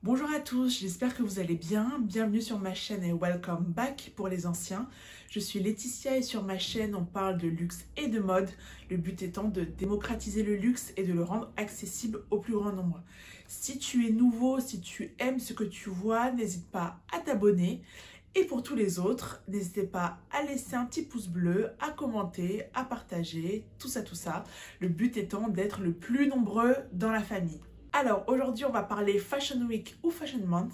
Bonjour à tous, j'espère que vous allez bien. Bienvenue sur ma chaîne et welcome back pour les anciens. Je suis Laetitia et sur ma chaîne on parle de luxe et de mode. Le but étant de démocratiser le luxe et de le rendre accessible au plus grand nombre. Si tu es nouveau, si tu aimes ce que tu vois, n'hésite pas à t'abonner. Et pour tous les autres, n'hésitez pas à laisser un petit pouce bleu, à commenter, à partager, tout ça. Le but étant d'être le plus nombreux dans la famille. Alors aujourd'hui on va parler Fashion Week ou Fashion Month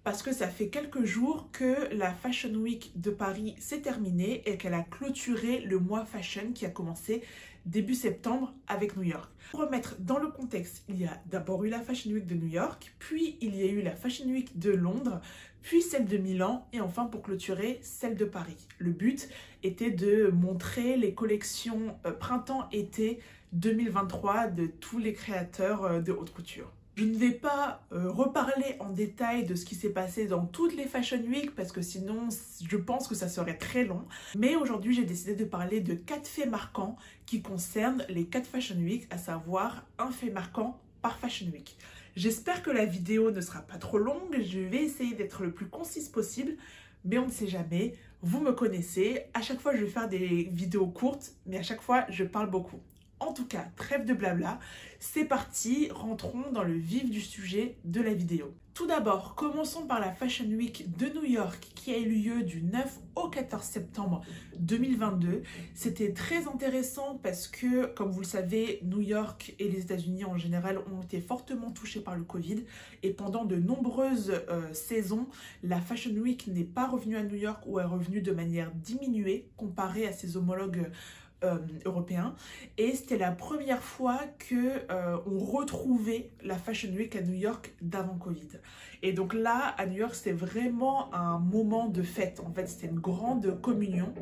parce que ça fait quelques jours que la Fashion Week de Paris s'est terminée et qu'elle a clôturé le mois fashion qui a commencé début septembre avec New York. Pour remettre dans le contexte, il y a d'abord eu la Fashion Week de New York, puis il y a eu la Fashion Week de Londres, puis celle de Milan et enfin pour clôturer celle de Paris. Le but était de montrer les collections printemps-été 2023 de tous les créateurs de haute couture. Je ne vais pas reparler en détail de ce qui s'est passé dans toutes les Fashion Week parce que sinon je pense que ça serait très long. Mais aujourd'hui j'ai décidé de parler de 4 faits marquants qui concernent les 4 Fashion Week, à savoir un fait marquant par Fashion Week. J'espère que la vidéo ne sera pas trop longue, je vais essayer d'être le plus concise possible, mais on ne sait jamais, vous me connaissez, à chaque fois je vais faire des vidéos courtes, mais à chaque fois je parle beaucoup. En tout cas, trêve de blabla, c'est parti, rentrons dans le vif du sujet de la vidéo. Tout d'abord, commençons par la Fashion Week de New York qui a eu lieu du 9 au 14 septembre 2022. C'était très intéressant parce que, comme vous le savez, New York et les États-Unis en général ont été fortement touchés par le Covid et pendant de nombreuses saisons, la Fashion Week n'est pas revenue à New York ou est revenue de manière diminuée comparée à ses homologues européen et c'était la première fois que on retrouvait la Fashion Week à New York d'avant Covid. Et donc là à New York c'était vraiment un moment de fête, en fait c'était une grande communion.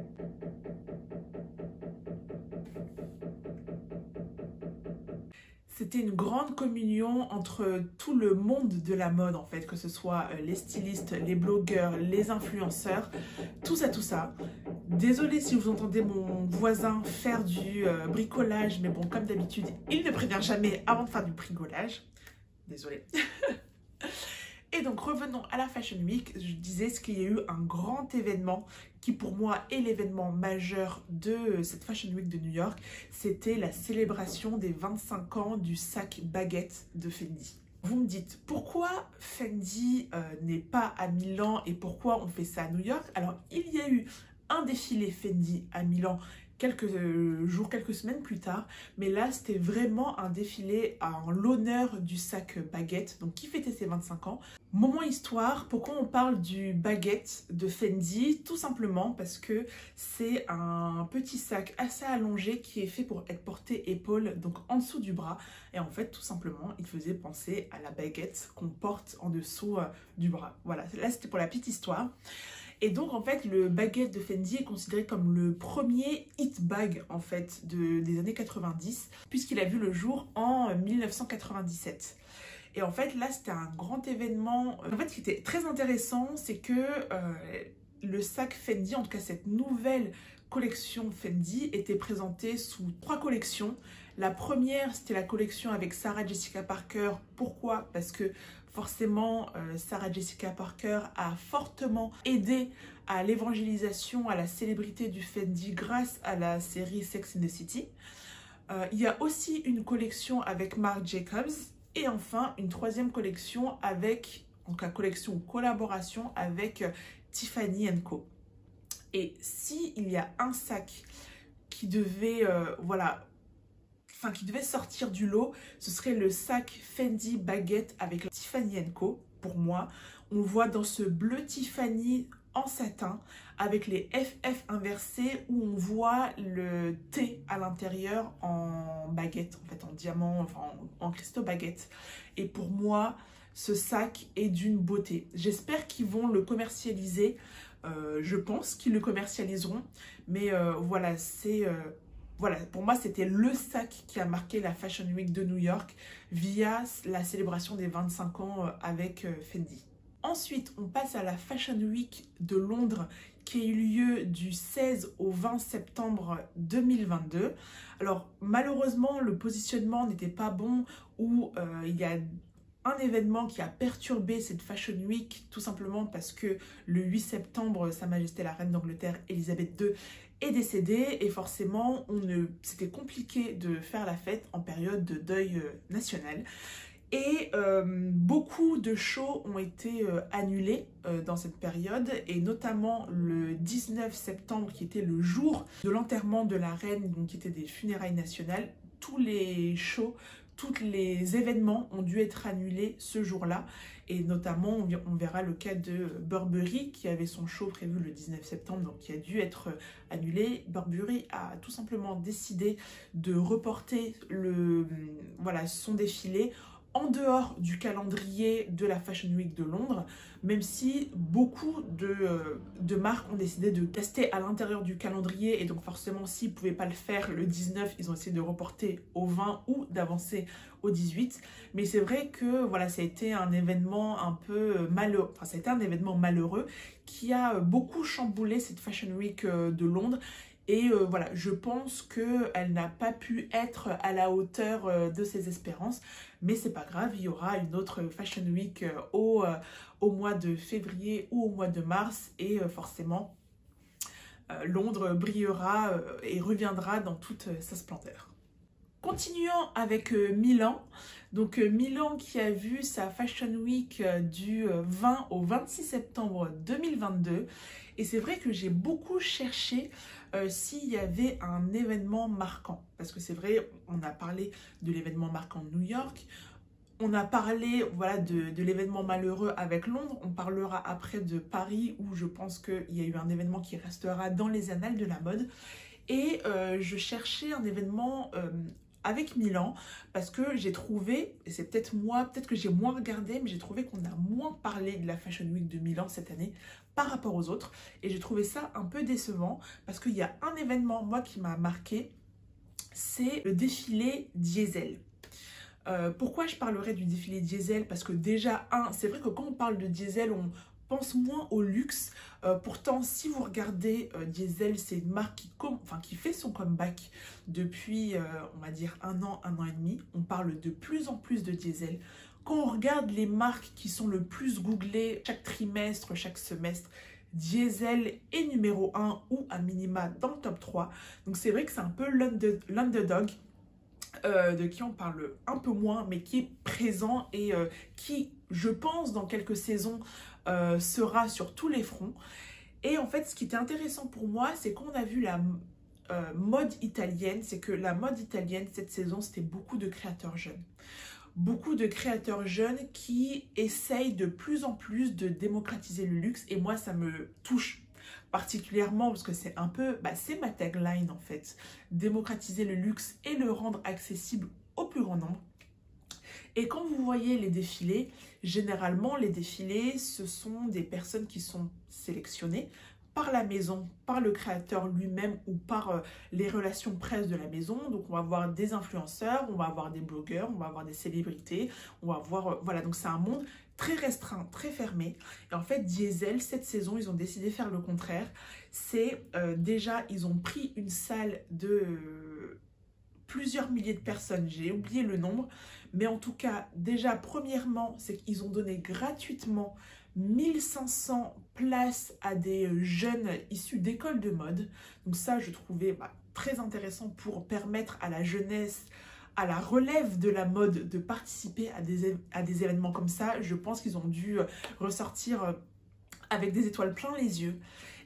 C'était une grande communion entre tout le monde de la mode en fait, que ce soit les stylistes, les blogueurs, les influenceurs, tout ça. Désolée si vous entendez mon voisin faire du bricolage, mais bon, comme d'habitude, il ne prévient jamais avant de faire du bricolage. Désolée. Et donc revenons à la Fashion Week, je disais qu'il y a eu un grand événement qui pour moi est l'événement majeur de cette Fashion Week de New York, c'était la célébration des 25 ans du sac baguette de Fendi. Vous me dites pourquoi Fendi n'est pas à Milan et pourquoi on fait ça à New York? Alors il y a eu un défilé Fendi à Milan quelques jours, quelques semaines plus tard, mais là c'était vraiment un défilé en l'honneur du sac baguette, donc qui fêtait ses 25 ans. Moment histoire, pourquoi on parle du baguette de Fendi? Tout simplement parce que c'est un petit sac assez allongé qui est fait pour être porté épaule, donc en dessous du bras, et en fait tout simplement il faisait penser à la baguette qu'on porte en dessous du bras. Voilà, là c'était pour la petite histoire. Et donc en fait le baguette de Fendi est considéré comme le premier hit bag en fait des années 90 puisqu'il a vu le jour en 1997. Et en fait là c'était un grand événement. En fait ce qui était très intéressant c'est que le sac Fendi, en tout cas cette nouvelle collection Fendi était présentée sous 3 collections. La première c'était la collection avec Sarah Jessica Parker. Pourquoi? Parce que forcément, Sarah Jessica Parker a fortement aidé à l'évangélisation, à la célébrité du Fendi grâce à la série Sex and the City. Il y a aussi une collection avec Marc Jacobs et enfin une troisième collection avec, donc la collection ou collaboration avec Tiffany & Co. Et s'il y a un sac qui devait, qui devait sortir du lot, ce serait le sac Fendi baguette avec Tiffany & Co. Pour moi, on voit dans ce bleu Tiffany en satin avec les FF inversés où on voit le T à l'intérieur en baguette, en fait en diamant, enfin en cristaux baguette. Et pour moi, ce sac est d'une beauté. J'espère qu'ils vont le commercialiser. Je pense qu'ils le commercialiseront. Mais voilà, c'est... Voilà, pour moi, c'était le sac qui a marqué la Fashion Week de New York via la célébration des 25 ans avec Fendi. Ensuite, on passe à la Fashion Week de Londres qui a eu lieu du 16 au 20 septembre 2022. Alors, malheureusement, le positionnement n'était pas bon où il y a un événement qui a perturbé cette Fashion Week, tout simplement parce que le 8 septembre, Sa Majesté la Reine d'Angleterre, Elisabeth II, est décédée et forcément, c'était compliqué de faire la fête en période de deuil national. Et beaucoup de shows ont été annulés dans cette période, et notamment le 19 septembre qui était le jour de l'enterrement de la reine, donc qui était des funérailles nationales. Tous les shows, tous les événements ont dû être annulés ce jour-là, et notamment on verra le cas de Burberry qui avait son show prévu le 19 septembre, donc qui a dû être annulé. Burberry a tout simplement décidé de reporter son défilé en dehors du calendrier de la Fashion Week de Londres, même si beaucoup de marques ont décidé de tester à l'intérieur du calendrier, et donc forcément s'ils ne pouvaient pas le faire le 19, ils ont essayé de reporter au 20 ou d'avancer au 18. Mais c'est vrai que voilà, ça a été un événement un peu malheureux, enfin ça a été un événement malheureux qui a beaucoup chamboulé cette Fashion Week de Londres. Et voilà, je pense qu'elle n'a pas pu être à la hauteur de ses espérances. Mais c'est pas grave, il y aura une autre Fashion Week au mois de février ou au mois de mars. Et forcément, Londres brillera et reviendra dans toute sa splendeur. Continuons avec Milan. Donc Milan qui a vu sa Fashion Week du 20 au 26 septembre 2022. Et c'est vrai que j'ai beaucoup cherché s'il y avait un événement marquant. Parce que c'est vrai, on a parlé de l'événement marquant de New York. On a parlé voilà, de l'événement malheureux avec Londres. On parlera après de Paris où je pense qu'il y a eu un événement qui restera dans les annales de la mode. Et je cherchais un événement avec Milan parce que j'ai trouvé, et c'est peut-être moi, peut-être que j'ai moins regardé, mais j'ai trouvé qu'on a moins parlé de la Fashion Week de Milan cette année par rapport aux autres. Et j'ai trouvé ça un peu décevant parce qu'il y a un événement, moi, qui m'a marqué, c'est le défilé Diesel. Pourquoi je parlerai du défilé Diesel? Parce que déjà, c'est vrai que quand on parle de Diesel, on pense moins au luxe. Pourtant, si vous regardez Diesel, c'est une marque qui fait son comeback depuis, on va dire, un an et demi. On parle de plus en plus de Diesel. Quand on regarde les marques qui sont le plus googlées chaque trimestre, chaque semestre, Diesel est numéro 1 ou à minima dans le top 3. Donc c'est vrai que c'est un peu l'underdog de qui on parle un peu moins, mais qui est présent et qui, je pense, dans quelques saisons, sera sur tous les fronts. Et en fait, ce qui était intéressant pour moi, c'est qu'on a vu la mode italienne, c'est que la mode italienne, cette saison, c'était beaucoup de créateurs jeunes. Beaucoup de créateurs jeunes qui essayent de plus en plus de démocratiser le luxe. Et moi, ça me touche particulièrement parce que c'est un peu, c'est ma tagline en fait. Démocratiser le luxe et le rendre accessible au plus grand nombre. Et quand vous voyez les défilés, généralement les défilés, ce sont des personnes qui sont sélectionnées par la maison, par le créateur lui-même ou par les relations presse de la maison. Donc on va avoir des influenceurs, on va avoir des blogueurs, on va avoir des célébrités, on va avoir, voilà, donc c'est un monde très restreint, très fermé. Et en fait, Diesel, cette saison, ils ont décidé de faire le contraire. C'est déjà, ils ont pris une salle de plusieurs milliers de personnes, j'ai oublié le nombre, mais en tout cas, déjà, premièrement, c'est qu'ils ont donné gratuitement 1500 places à des jeunes issus d'écoles de mode. Donc ça, je trouvais très intéressant pour permettre à la jeunesse, à la relève de la mode de participer à des événements comme ça. Je pense qu'ils ont dû ressortir avec des étoiles plein les yeux.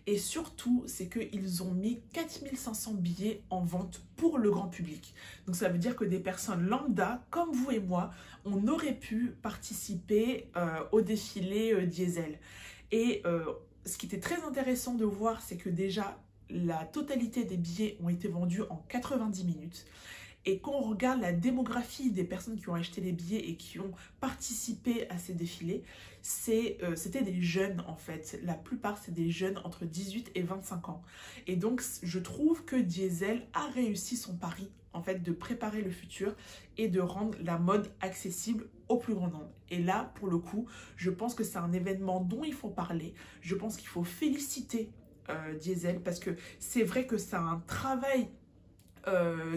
Et surtout, c'est qu'ils ont mis 4500 billets en vente pour le grand public. Donc ça veut dire que des personnes lambda, comme vous et moi, on aurait pu participer au défilé Diesel. Et ce qui était très intéressant de voir, c'est que déjà, la totalité des billets ont été vendus en 90 minutes. Et quand on regarde la démographie des personnes qui ont acheté les billets et qui ont participé à ces défilés, c'était des jeunes en fait. La plupart, c'est des jeunes entre 18 et 25 ans. Et donc, je trouve que Diesel a réussi son pari en fait de préparer le futur et de rendre la mode accessible au plus grand nombre. Et là, pour le coup, je pense que c'est un événement dont il faut parler. Je pense qu'il faut féliciter Diesel parce que c'est vrai que c'est un travail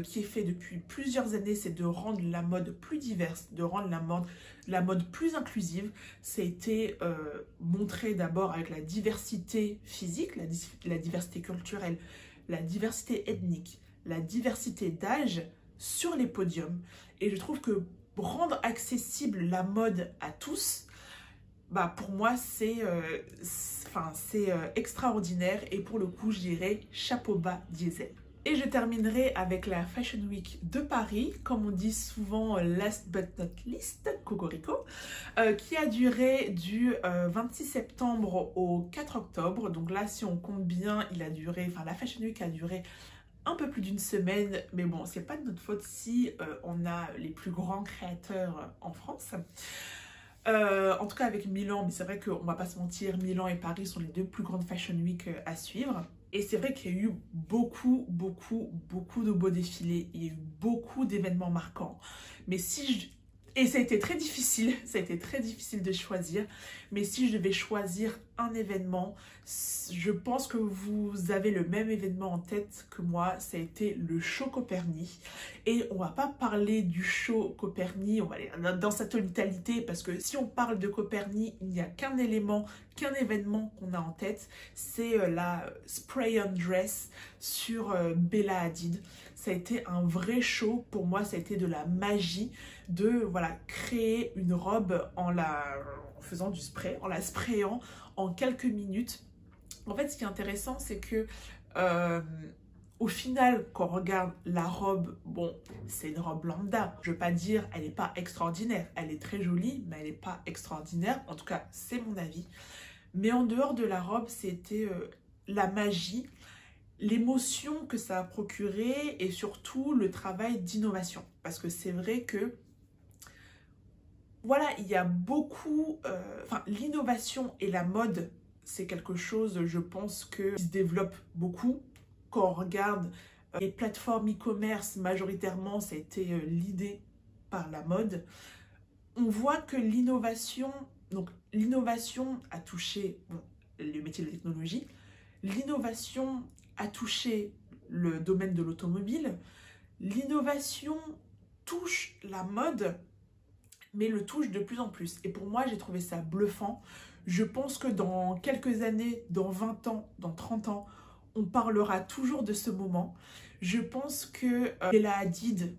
qui est fait depuis plusieurs années, c'est de rendre la mode plus diverse, de rendre la mode plus inclusive. Ça a été montré d'abord avec la diversité physique, la diversité culturelle, la diversité ethnique, la diversité d'âge sur les podiums. Et je trouve que rendre accessible la mode à tous, bah pour moi c'est extraordinaire, et pour le coup je dirais chapeau bas Diesel. Et je terminerai avec la Fashion Week de Paris, comme on dit souvent last but not least, cocorico, qui a duré du 26 septembre au 4 octobre. Donc là, si on compte bien, la Fashion Week a duré un peu plus d'une semaine, mais bon, c'est pas de notre faute si on a les plus grands créateurs en France. En tout cas avec Milan, mais c'est vrai qu'on va pas se mentir, Milan et Paris sont les deux plus grandes Fashion Week à suivre. Et c'est vrai qu'il y a eu beaucoup de beaux défilés, il y a eu beaucoup d'événements marquants. Mais et ça a été très difficile de choisir. Mais si je devais choisir un événement, je pense que vous avez le même événement en tête que moi. Ça a été le show Coperni. Et on va pas parler du show Coperni, on va aller dans sa totalité, parce que si on parle de Coperni, il n'y a qu'un événement qu'on a en tête, c'est la spray-on dress sur Bella Hadid. Ça a été un vrai show, pour moi ça a été de la magie de créer une robe en faisant du spray, en la sprayant en quelques minutes. En fait, ce qui est intéressant, c'est que au final, quand on regarde la robe, bon, c'est une robe lambda. Je veux pas dire, elle n'est pas extraordinaire. Elle est très jolie, mais elle n'est pas extraordinaire. En tout cas, c'est mon avis. Mais en dehors de la robe, c'était la magie, l'émotion que ça a procuré, et surtout le travail d'innovation. Parce que c'est vrai que voilà, il y a beaucoup, l'innovation et la mode, c'est quelque chose, je pense, qui se développe beaucoup. Quand on regarde les plateformes e-commerce, majoritairement, ça a été l'idée par la mode. On voit que l'innovation a touché le métier de la technologie, l'innovation a touché le domaine de l'automobile, l'innovation touche la mode, mais le touche de plus en plus. Et pour moi, j'ai trouvé ça bluffant. Je pense que dans quelques années, dans 20 ans, dans 30 ans, on parlera toujours de ce moment. Je pense que Bella Hadid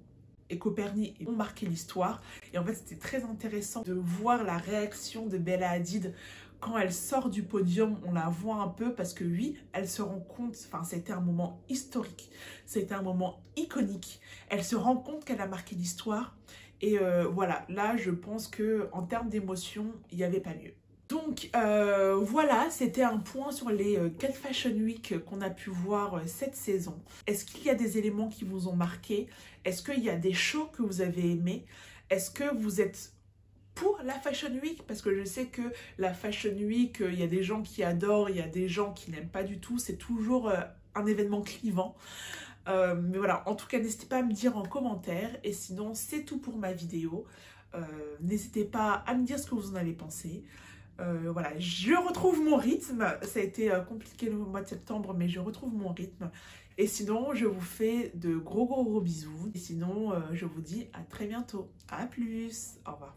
et Coperni ont marqué l'histoire. Et en fait, c'était très intéressant de voir la réaction de Bella Hadid quand elle sort du podium. On la voit un peu parce que oui, elle se rend compte, c'était un moment historique, c'était un moment iconique. Elle se rend compte qu'elle a marqué l'histoire. Et voilà, là, je pense qu'en termes d'émotion, il n'y avait pas mieux. Donc voilà, c'était un point sur les 4 Fashion Week qu'on a pu voir cette saison. Est-ce qu'il y a des éléments qui vous ont marqué? Est-ce qu'il y a des shows que vous avez aimés? Est-ce que vous êtes pour la Fashion Week? Parce que je sais que la Fashion Week, il y a des gens qui adorent, il y a des gens qui n'aiment pas du tout. C'est toujours un événement clivant. Mais voilà, en tout cas, n'hésitez pas à me dire en commentaire. Et sinon, c'est tout pour ma vidéo. N'hésitez pas à me dire ce que vous en avez pensé. Voilà, je retrouve mon rythme. Ça a été compliqué le mois de septembre, mais je retrouve mon rythme. Et sinon, je vous fais de gros bisous. Et sinon, je vous dis à très bientôt. À plus. Au revoir.